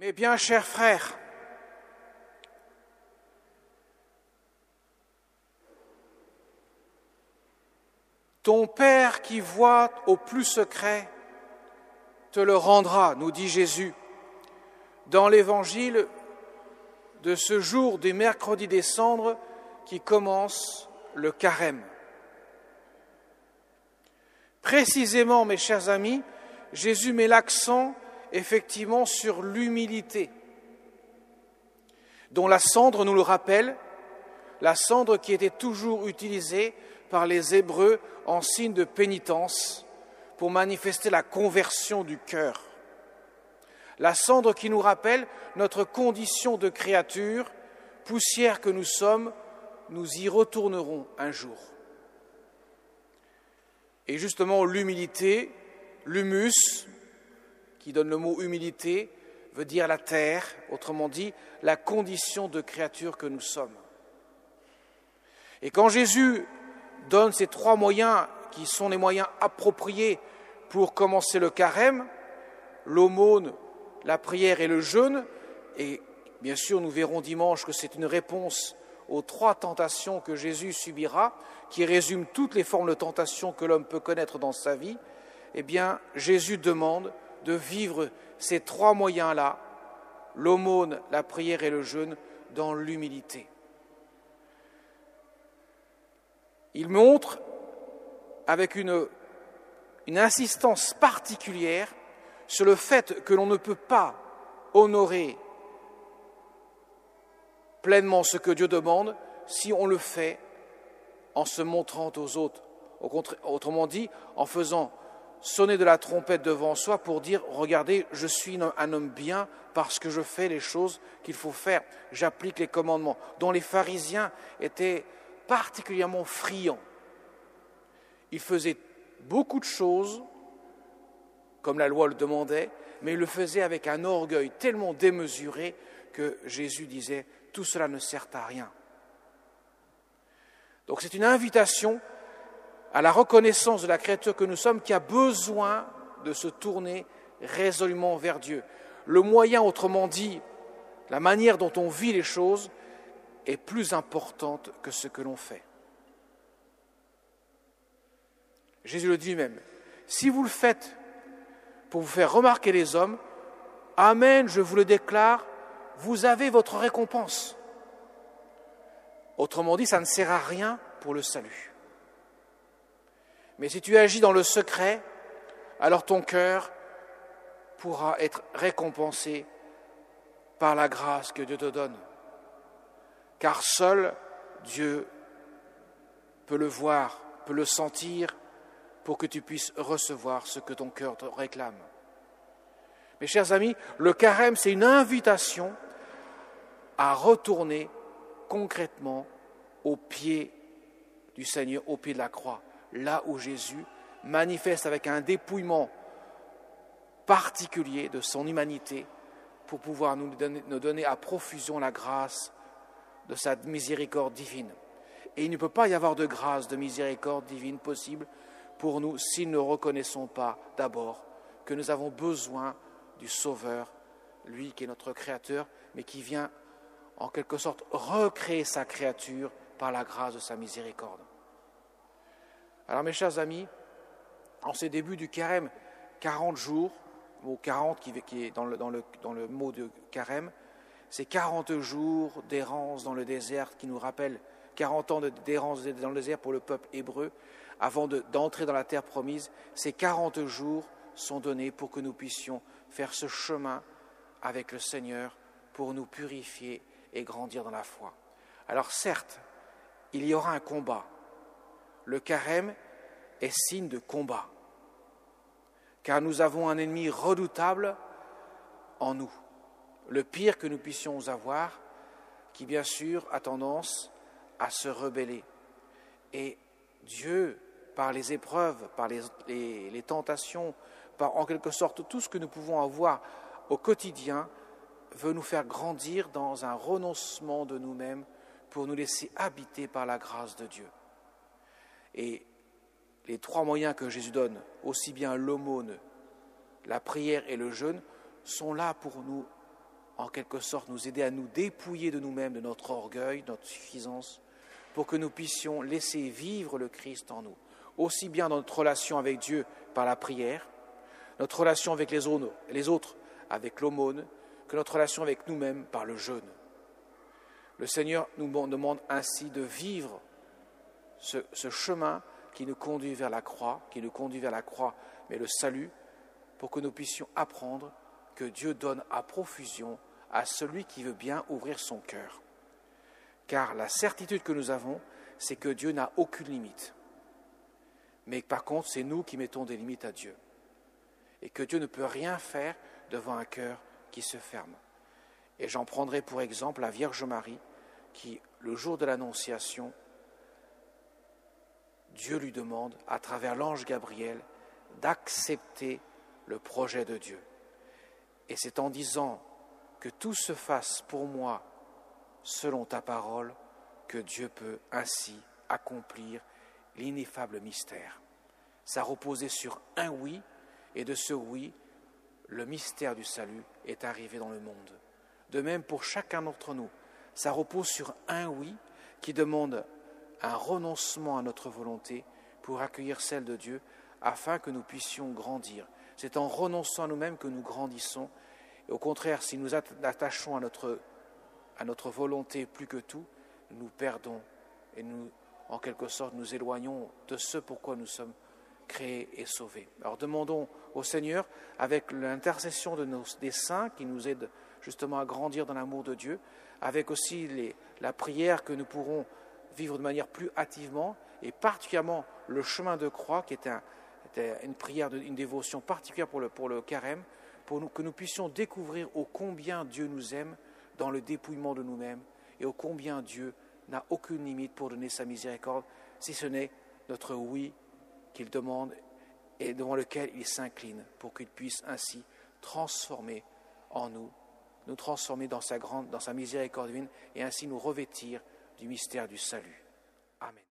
Mes bien chers frères, ton Père qui voit au plus secret te le rendra, nous dit Jésus, dans l'évangile de ce jour du mercredi des cendres qui commence le carême. Précisément, mes chers amis, Jésus met l'accent effectivement sur l'humilité, dont la cendre nous le rappelle, la cendre qui était toujours utilisée par les Hébreux en signe de pénitence pour manifester la conversion du cœur. La cendre qui nous rappelle notre condition de créature, poussière que nous sommes, nous y retournerons un jour. Et justement, l'humilité, l'humus, qui donne le mot humilité, veut dire la terre, autrement dit, la condition de créature que nous sommes. Et quand Jésus donne ces trois moyens, qui sont les moyens appropriés pour commencer le carême, l'aumône, la prière et le jeûne, et bien sûr nous verrons dimanche que c'est une réponse aux trois tentations que Jésus subira, qui résument toutes les formes de tentation que l'homme peut connaître dans sa vie, eh bien Jésus demande de vivre ces trois moyens-là, l'aumône, la prière et le jeûne, dans l'humilité. Il montre avec une insistance particulière sur le fait que l'on ne peut pas honorer pleinement ce que Dieu demande si on le fait en se montrant aux autres. Autrement dit, en faisant sonner de la trompette devant soi pour dire « Regardez, je suis un homme bien parce que je fais les choses qu'il faut faire, j'applique les commandements », dont les pharisiens étaient particulièrement friands. Ils faisaient beaucoup de choses, comme la loi le demandait, mais ils le faisaient avec un orgueil tellement démesuré que Jésus disait « Tout cela ne sert à rien ». Donc c'est une invitation à la reconnaissance de la créature que nous sommes qui a besoin de se tourner résolument vers Dieu. Le moyen, autrement dit, la manière dont on vit les choses est plus importante que ce que l'on fait. Jésus le dit lui-même. Si vous le faites pour vous faire remarquer les hommes, Amen, je vous le déclare, vous avez votre récompense. Autrement dit, ça ne sert à rien pour le salut. Mais si tu agis dans le secret, alors ton cœur pourra être récompensé par la grâce que Dieu te donne. Car seul Dieu peut le voir, peut le sentir, pour que tu puisses recevoir ce que ton cœur te réclame. Mes chers amis, le carême, c'est une invitation à retourner concrètement au pied du Seigneur, au pied de la croix, là où Jésus manifeste avec un dépouillement particulier de son humanité pour pouvoir nous donner à profusion la grâce de sa miséricorde divine. Et il ne peut pas y avoir de grâce, de miséricorde divine possible pour nous si nous ne reconnaissons pas d'abord que nous avons besoin du Sauveur, lui qui est notre Créateur, mais qui vient en quelque sorte recréer sa créature par la grâce de sa miséricorde. Alors mes chers amis, en ces débuts du carême, 40 jours, mot 40 qui est dans le mot de carême, c'est 40 jours d'errance dans le désert qui nous rappellent 40 ans d'errance dans le désert pour le peuple hébreu, avant d'entrer dans la terre promise. Ces 40 jours sont donnés pour que nous puissions faire ce chemin avec le Seigneur pour nous purifier et grandir dans la foi. Alors certes, il y aura un combat. Le carême est signe de combat, car nous avons un ennemi redoutable en nous, le pire que nous puissions avoir, qui bien sûr a tendance à se rebeller. Et Dieu, par les épreuves, par les tentations, par en quelque sorte tout ce que nous pouvons avoir au quotidien, veut nous faire grandir dans un renoncement de nous-mêmes pour nous laisser habiter par la grâce de Dieu. Et les trois moyens que Jésus donne, aussi bien l'aumône, la prière et le jeûne, sont là pour nous en quelque sorte, nous aider à nous dépouiller de nous-mêmes, de notre orgueil, de notre suffisance, pour que nous puissions laisser vivre le Christ en nous, aussi bien dans notre relation avec Dieu par la prière, notre relation avec les autres avec l'aumône, que notre relation avec nous-mêmes par le jeûne. Le Seigneur nous demande ainsi de vivre ce chemin qui nous conduit vers la croix, mais le salut, pour que nous puissions apprendre que Dieu donne à profusion à celui qui veut bien ouvrir son cœur. Car la certitude que nous avons, c'est que Dieu n'a aucune limite. Mais par contre, c'est nous qui mettons des limites à Dieu. Et que Dieu ne peut rien faire devant un cœur qui se ferme. Et j'en prendrai pour exemple la Vierge Marie, qui, le jour de l'Annonciation, Dieu lui demande, à travers l'ange Gabriel, d'accepter le projet de Dieu. Et c'est en disant que tout se fasse pour moi selon ta parole que Dieu peut ainsi accomplir l'ineffable mystère. Ça reposait sur un oui, et de ce oui, le mystère du salut est arrivé dans le monde. De même pour chacun d'entre nous, ça repose sur un oui qui demande un renoncement à notre volonté pour accueillir celle de Dieu afin que nous puissions grandir. C'est en renonçant à nous-mêmes que nous grandissons. Et au contraire, si nous attachons à notre volonté plus que tout, nous perdons et nous, en quelque sorte, nous éloignons de ce pourquoi nous sommes créés et sauvés. Alors demandons au Seigneur, avec l'intercession des saints qui nous aident justement à grandir dans l'amour de Dieu, avec aussi la prière que nous pourrons vivre de manière plus hâtivement, et particulièrement le chemin de croix, qui était une prière, une dévotion particulière pour le carême, que nous puissions découvrir ô combien Dieu nous aime dans le dépouillement de nous-mêmes, et ô combien Dieu n'a aucune limite pour donner sa miséricorde, si ce n'est notre oui qu'il demande et devant lequel il s'incline, pour qu'il puisse ainsi transformer en nous transformer dans sa miséricorde divine, et ainsi nous revêtir du mystère du salut. Amen.